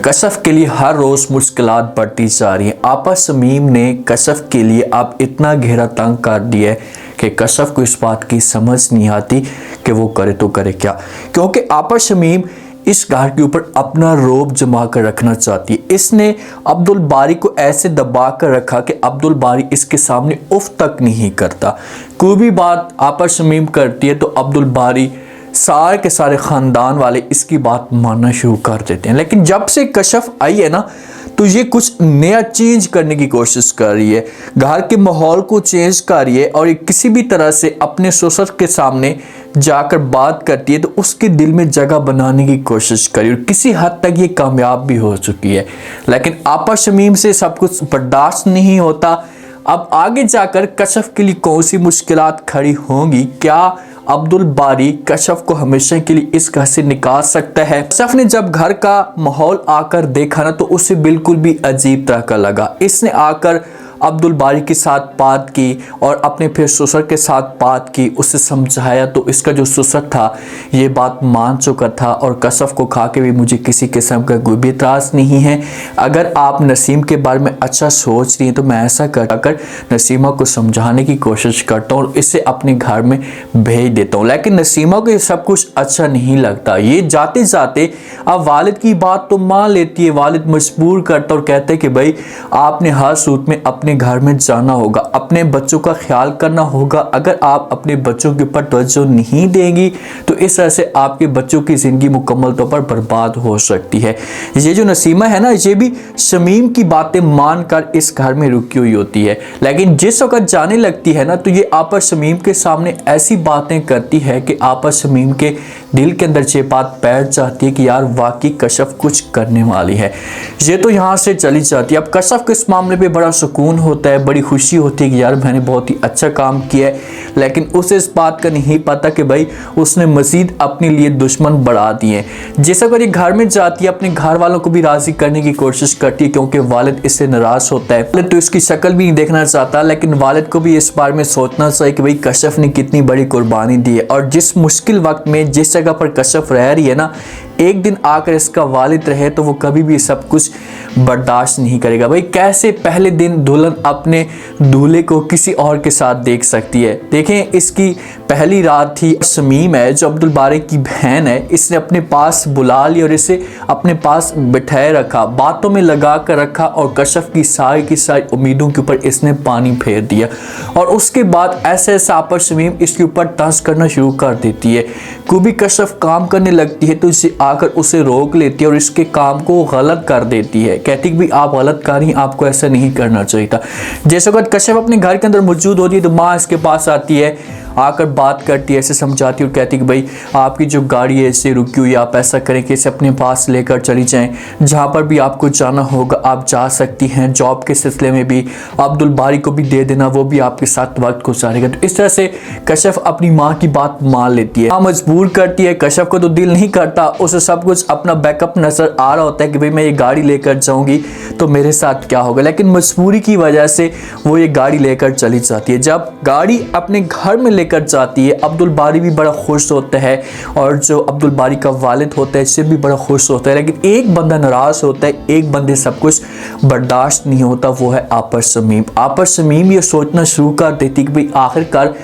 कशफ के लिए हर रोज मुश्किलात बढ़ती जा रही है। आपा शमीम ने कशफ के लिए अब इतना गहरा तंग कर दिया है कि कशफ को इस बात की समझ नहीं आती कि वो करे तो करे क्या, क्योंकि आपा शमीम इस घर के ऊपर अपना रोब जमा कर रखना चाहती है। इसने अब्दुल बारी को ऐसे दबा कर रखा कि अब्दुल बारी इसके सामने उफ तक नहीं करता। कोई भी बात आपा शमीम करती है तो अब्दुल बारी सारे के सारे ख़ानदान वाले इसकी बात मानना शुरू कर देते हैं। लेकिन जब से कशफ आई है ना, तो ये कुछ नया चेंज करने की कोशिश कर रही है, घर के माहौल को चेंज कर रही है और ये किसी भी तरह से अपने ससुर के सामने जाकर बात करती है तो उसके दिल में जगह बनाने की कोशिश करी और किसी हद तक ये कामयाब भी हो चुकी है। लेकिन आपा शमीम से सब कुछ बर्दाश्त नहीं होता। अब आगे जाकर कशफ के लिए कौन सी मुश्किलात खड़ी होंगी? क्या अब्दुल बारी कशफ को हमेशा के लिए इस घर से निकाल सकता है? कशफ ने जब घर का माहौल आकर देखा ना, तो उसे बिल्कुल भी अजीब तरह का लगा। इसने आकर अब्दुल बारी के साथ बात की और अपने फिर ससुर के साथ बात की, उसे समझाया तो इसका जो ससुर था ये बात मान चुका था और कशफ को खा के भी मुझे किसी किस्म का कोई भी इतराज़ नहीं है। अगर आप नसीम के बारे में अच्छा सोच रही हैं तो मैं ऐसा कर नसीमा को समझाने की कोशिश करता हूँ और इसे अपने घर में भेज देता हूँ। लेकिन नसीमा को ये सब कुछ अच्छा नहीं लगता। ये जाते जाते अब वालिद की बात तो मान लेती है। वालिद मजबूर करता और कहते हैं कि भाई आपने हर सूरत में अपने घर में जाना होगा, अपने बच्चों का ख्याल करना होगा। अगर आप अपने बच्चों के ऊपर तवज्जो नहीं देंगी तो इस तरह से आपके बच्चों की ज़िंदगी मुकम्मल तौर पर बर्बाद हो सकती है। ये जो नसीमा है ना, ये भी शमीम की बातें मानकर इस घर में रुकी हुई होती है। लेकिन जिस वक्त जाने लगती है ना, तो ये आपा शमीम के सामने ऐसी बातें करती है कि आपा शमीम के दिल के अंदर ये बात बैठ जाती है कि यार वाकई कशफ कुछ करने वाली है। ये तो यहाँ से चली जाती है। अब कशफ के इस मामले पे बड़ा सुकून होता है, बड़ी खुशी होती है कि यार मैंने बहुत ही अच्छा काम किया है। लेकिन उसे इस बात का नहीं पता कि भाई उसने मजीद अपने लिए दुश्मन बढ़ा दिए। जैसा अगर ये घर में जाती है, अपने घर वालों को भी राज़ी करने की कोशिश करती है, क्योंकि वालिद इससे नाराज़ होता है। वालिद तो इसकी शक्ल भी नहीं देखना चाहता, लेकिन वालिद को भी इस बारे में सोचना चाहिए कि भाई कशफ ने कितनी बड़ी कुर्बानी दी है और जिस मुश्किल वक्त में जिस जगह पर कशफ रह रही है ना, एक दिन आकर इसका वालिद रहे तो वो कभी भी सब कुछ बर्दाश्त नहीं करेगा। भाई कैसे पहले दिन दुल्हन अपने दूल्हे को किसी और के साथ देख सकती है? देखें, इसकी पहली रात थी। शमीम है जो अब्दुल बारी की बहन है, इसने अपने पास बुला लिया और इसे अपने पास बिठाए रखा, बातों में लगा कर रखा और कशफ की सारी उम्मीदों के ऊपर इसने पानी फेर दिया। और उसके बाद ऐसे ऐसा आपा शमीम इसके ऊपर तंज करना शुरू कर देती है। कोई भी कशफ काम करने लगती है तो इसे आकर उसे रोक लेती है और इसके काम को गलत कर देती है। कहती कि भाई आप गलत कर रही हैं, आपको ऐसा नहीं करना चाहिए था। जैसे अगर कशफ अपने घर के अंदर मौजूद होती है तो माँ इसके पास आती है, आकर बात करती है, ऐसे समझाती है और कहती कि भाई आपकी जो गाड़ी है इससे रुकी हुई, आप ऐसा करें कि इसे अपने पास लेकर चली जाएं, जहाँ पर भी आपको जाना होगा आप जा सकती हैं। जॉब के सिलसिले में भी अब्दुल बारी को भी दे देना, वो भी आपके साथ वक्त गुजारेगा। तो इस तरह से कशफ अपनी माँ की बात मान लेती है। माँ मजबूर करती है, कशफ को तो दिल नहीं करता, उसे सब कुछ अपना बैकअप नजर आ रहा होता है कि भाई मैं ये गाड़ी लेकर जाऊँगी तो मेरे साथ क्या होगा। लेकिन मजबूरी की वजह से वो ये गाड़ी लेकर चली जाती है। जब गाड़ी अपने घर में लेकर जाती है, अब्दुल बारी भी बड़ा खुश होता है और जो अब्दुल बारी का वालिद होता है इससे भी बड़ा खुश होता है। लेकिन एक बंदा नाराज होता है, एक बंदे सब कुछ बर्दाश्त नहीं होता, वो है आपा शमीम। आपा शमीम ये सोचना शुरू कर देती कि भाई आखिरकार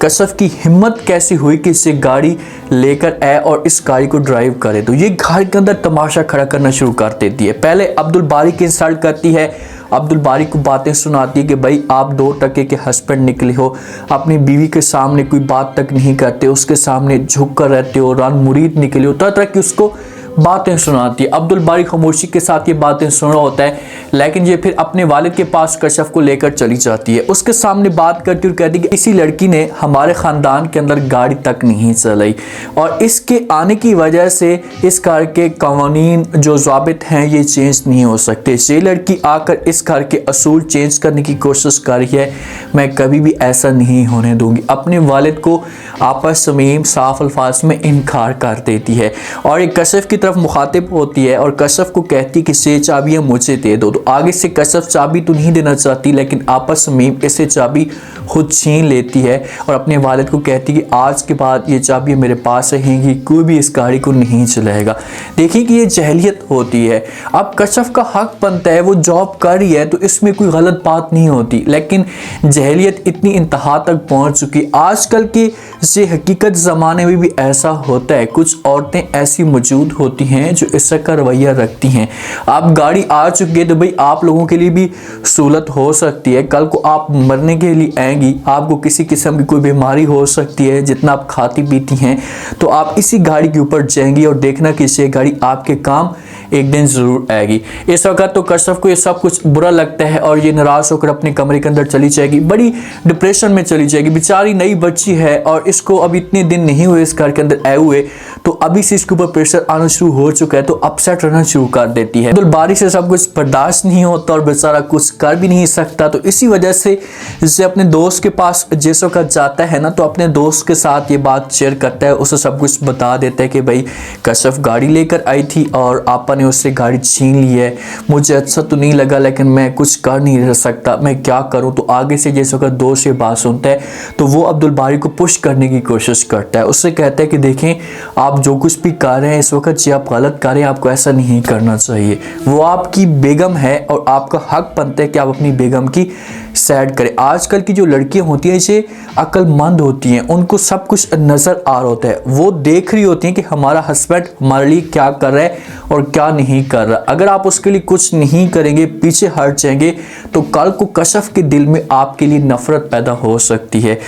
कशफ की हिम्मत कैसी हुई कि इसे गाड़ी लेकर आए और इस गाड़ी को ड्राइव करे। तो ये घर के अंदर तमाशा खड़ा करना शुरू कर देती है। पहले अब्दुल बारी की इंसल्ट करती है, अब्दुल बारी को बातें सुनाती है कि भाई आप 2 टके के हस्बैंड निकले हो, अपनी बीवी के सामने कोई बात तक नहीं करते, उसके सामने झुक कर रहते हो, रान मुरीद निकले हो, तरह तरह की उसको बातें सुनाती है। अब्दुल बारी खामोशी के साथ ये बातें सुन रहा होता है, लेकिन ये फिर अपने वालिद के पास कशफ को लेकर चली जाती है। उसके सामने बात करती और कहती कि इसी लड़की ने हमारे ख़ानदान के अंदर गाड़ी तक नहीं चलाई और इसके आने की वजह से इस घर के कानून जो ज़ाबित हैं ये चेंज नहीं हो सकते। ये लड़की आकर इस घर के असूल चेंज करने की कोशिश कर रही है, मैं कभी भी ऐसा नहीं होने दूंगी। अपने वालिद को आपा शमीम साफ अल्फाज में इनकार कर देती है और एक कशफ की तरफ मुखातिब होती है और कशफ को कहती कि ये चाबियाँ मुझे दे दो, तो आगे से कशफ चाबी तो नहीं देना चाहती, लेकिन आपा समीम इसे चाबी खुद छीन लेती है और अपने वालिद को कहती कि आज के बाद ये चाबी मेरे पास रहेंगी, कोई भी इस गाड़ी को नहीं चलाएगा। देखिए कि ये जहलियत होती है। अब कशफ का हक बनता है, वो जॉब कर रही है तो इसमें कोई गलत बात नहीं होती, लेकिन जहलियत इतनी इंतहा तक पहुंच चुकी। आजकल के ये हकीकत ज़माने में भी ऐसा होता है, कुछ औरतें ऐसी मौजूद होती हैं जो इस का रवैया रखती हैं। आप गाड़ी आ चुकी है तो भाई आप लोगों के लिए भी सहूलत हो सकती है, कल को आप मरने के लिए आएंगी, आपको किसी किस्म की कोई बीमारी हो सकती है, जितना आप खाती पीती हैं तो आप इसी गाड़ी के ऊपर जाएंगी और देखना कि ये गाड़ी आपके काम एक दिन ज़रूर आएगी। इस वक्त तो कशफ को ये सब कुछ बुरा लगता है और ये नाराज़ होकर अपने कमरे के अंदर चली जाएगी, बड़ी डिप्रेशन में चली जाएगी। बेचारी नई बच्ची है और इसको अब इतने दिन नहीं हुए इस घर के अंदर आए हुए, तो अभी से इसके ऊपर प्रेशर आना शुरू हो चुका है, तो अपसेट रहना शुरू कर देती है। अब्दुल बारी से सब कुछ बर्दाश्त नहीं होता और बेचारा कुछ कर भी नहीं सकता, तो इसी वजह से इसे अपने दोस्त के पास जिस वक्त जाता है ना, तो अपने दोस्त के साथ ये बात शेयर करता है, उसे सब कुछ बता देता है कि भाई कशफ गाड़ी लेकर आई थी और आपा ने उससे गाड़ी छीन ली है, मुझे अच्छा तो नहीं लगा लेकिन मैं कुछ कर नहीं रह सकता, मैं क्या करूं। तो आगे से जिस वक्त दोस्त ये बात सुनता है तो वो अब्दुल बारी को पुश करने की कोशिश करता है, उससे कहता है कि देखें आप जो कुछ भी कर रहे हैं इस वक्त ये आप गलत कर रहे हैं, आपको ऐसा नहीं करना चाहिए, वो आपकी बेगम है और आपका हक बनता है कि आप अपनी बेगम की साइड करें। आजकल की जो लड़कियां होती हैं ये अक्लमंद होती हैं, उनको सब कुछ नज़र आ रहा होता है, वो देख रही होती हैं कि हमारा हस्बैंड हमारे लिए क्या कर रहा है और क्या नहीं कर रहा। अगर आप उसके लिए कुछ नहीं करेंगे, पीछे हट जाएंगे, तो कल को कशफ के दिल में आपके लिए नफरत पैदा हो सकती है।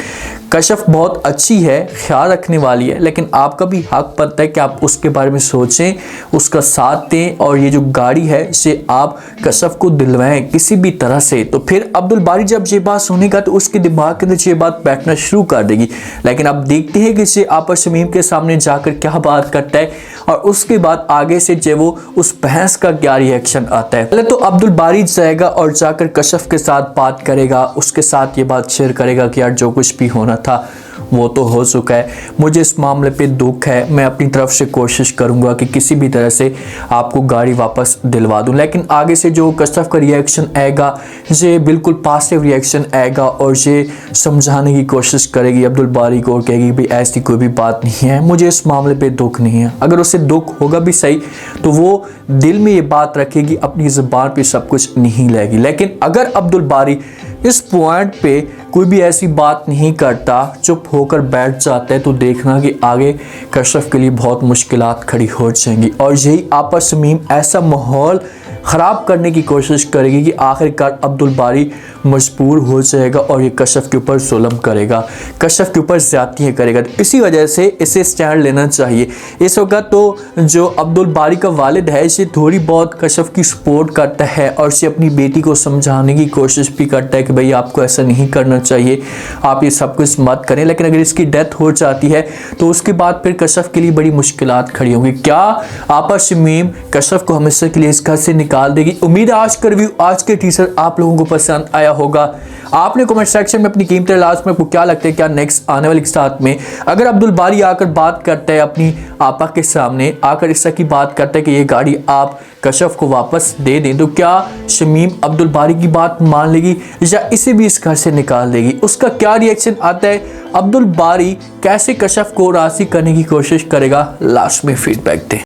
कशफ बहुत अच्छी है, ख्याल रखने वाली है, लेकिन आपका भी हक बनता है कि आप उसके बारे में सोचें, उसका साथ दें और ये जो गाड़ी है इसे आप कशफ को दिलवाएं किसी भी तरह से। तो फिर अब्दुल बारी जब ये बात सुनेगा तो उसके दिमाग के अंदर ये बात बैठना शुरू कर देगी, लेकिन अब देखते हैं कि इसे आपा शमीम के सामने जाकर क्या बात करता है और उसके बाद आगे से जो वो उस बहस का क्या रिएक्शन आता है। पहले तो अब्दुल बारी जाएगा और जाकर कशफ के साथ बात करेगा, उसके साथ ये बात शेयर करेगा कि यार जो कुछ भी होना था वो तो हो चुका है, मुझे इस मामले पे दुख है, मैं अपनी तरफ से कोशिश करूंगा कि किसी भी तरह से आपको गाड़ी वापस दिलवा दूं। लेकिन आगे से जो कशफ का रिएक्शन आएगा ये बिल्कुल पॉजिटिव रिएक्शन आएगा और ये समझाने की कोशिश करेगी अब्दुल बारी को और कहेगी भाई ऐसी कोई भी बात नहीं है, मुझे इस मामले पे दुख नहीं है। अगर उसे दुख होगा भी सही तो वो दिल में ये बात रखेगी, अपनी ज़ुबान पे सब कुछ नहीं लाएगी। लेकिन अगर अब्दुल बारी इस पॉइंट पे कोई भी ऐसी बात नहीं करता, चुप होकर बैठ जाता है, तो देखना कि आगे कशफ के लिए बहुत मुश्किलात खड़ी हो जाएंगी और यही आपा शमीम ऐसा माहौल ख़राब करने की कोशिश करेगी कि आखिरकार अब्दुल बारी मजबूर हो जाएगा और ये कशफ के ऊपर जुल्म करेगा, कशफ के ऊपर ज़्यादतियाँ करेगा। तो इसी वजह से इसे स्टैंड लेना चाहिए। इस वक्त तो जो अब्दुल बारी का वालिद है इसे थोड़ी बहुत कशफ की सपोर्ट करता है और इसे अपनी बेटी को समझाने की कोशिश भी करता है कि भाई आपको ऐसा नहीं करना चाहिए, आप ये सब कुछ मत करें। लेकिन अगर इसकी डेथ हो जाती है तो उसके बाद फिर कशफ के लिए बड़ी मुश्किलात खड़ी होंगी। क्या आपा शमीम कशफ को हमेशा के लिए इस घर से निकाल देगी? उम्मीद है आज का रिव्यू, आज के टीजर आप लोगों को पसंद आया होगा। आपने कमेंट सेक्शन में अपनी कीमती राय में आपको क्या लगता है क्या नेक्स्ट आने वाली साथ में अगर अब्दुल बारी आकर बात करता है अपनी आपा के सामने आकर इस की बात करता है कि ये गाड़ी आप कशफ को वापस दे दें, तो क्या शमीम अब्दुल बारी की बात मान लेगी या इसे भी इस घर से निकाल देगी? उसका क्या रिएक्शन आता है? अब्दुल बारी कैसे कशफ को राजी करने की कोशिश करेगा? लास्ट में फीडबैक दें।